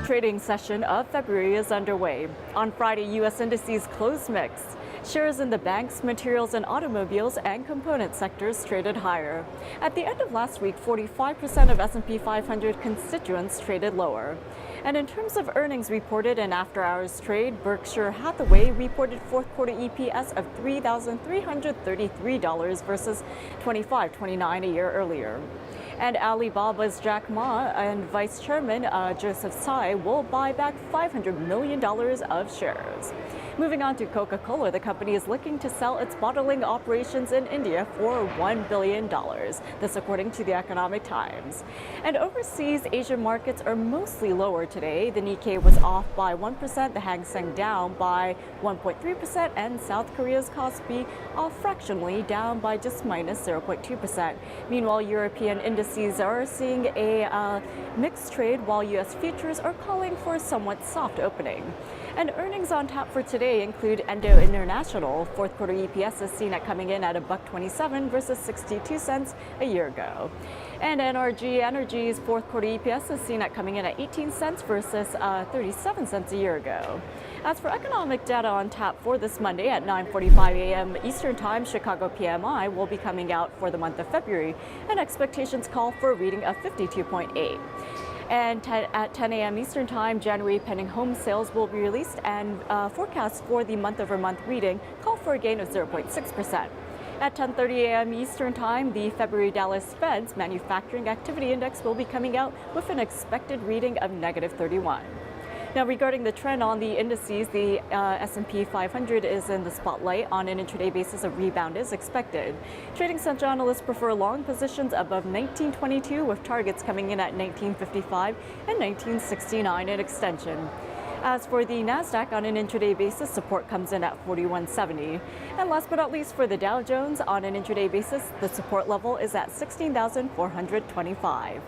Trading session of February is underway. On Friday, U.S. indices closed mixed. Shares in the banks, materials and automobiles and component sectors traded higher. At the end of last week, 45% of S&P 500 constituents traded lower. And in terms of earnings reported in after-hours trade, Berkshire Hathaway reported fourth quarter EPS of $3,333 versus $25.29 a year earlier. And Alibaba's Jack Ma and Vice Chairman Joseph Tsai will buy back $500 million of shares. Moving on to Coca-Cola, the company is looking to sell its bottling operations in India for $1 billion. This according to the Economic Times. And overseas Asian markets are mostly lower today. The Nikkei was off by 1%, the Hang Seng down by 1.3%, and South Korea's Kospi off fractionally, down by just minus 0.2%. Meanwhile, European indices are seeing a mixed trade, while U.S. futures are calling for a somewhat soft opening. And earnings on tap for today include Endo International. Fourth quarter EPS is seen at coming in at $1.27 versus 62 cents a year ago. And NRG Energy's fourth quarter EPS is seen at coming in at 18 cents versus 37 cents a year ago. As for economic data on tap for this Monday at 9:45 a.m. Eastern Time, Chicago PMI will be coming out for the month of February, and expectations call for a reading of 52.8. And at 10 a.m. Eastern Time, January pending home sales will be released, and forecasts for the month-over-month reading call for a gain of 0.6%. At 10:30 a.m. Eastern Time, the February Dallas Fed's Manufacturing Activity Index will be coming out with an expected reading of -31. Now, regarding the trend on the indices, the S&P 500 is in the spotlight. On an intraday basis, a rebound is expected. Trading Central analysts prefer long positions above 1922, with targets coming in at 1955 and 1969 in extension. As for the Nasdaq, on an intraday basis, support comes in at 4170. And last but not least, for the Dow Jones, on an intraday basis, the support level is at 16,425.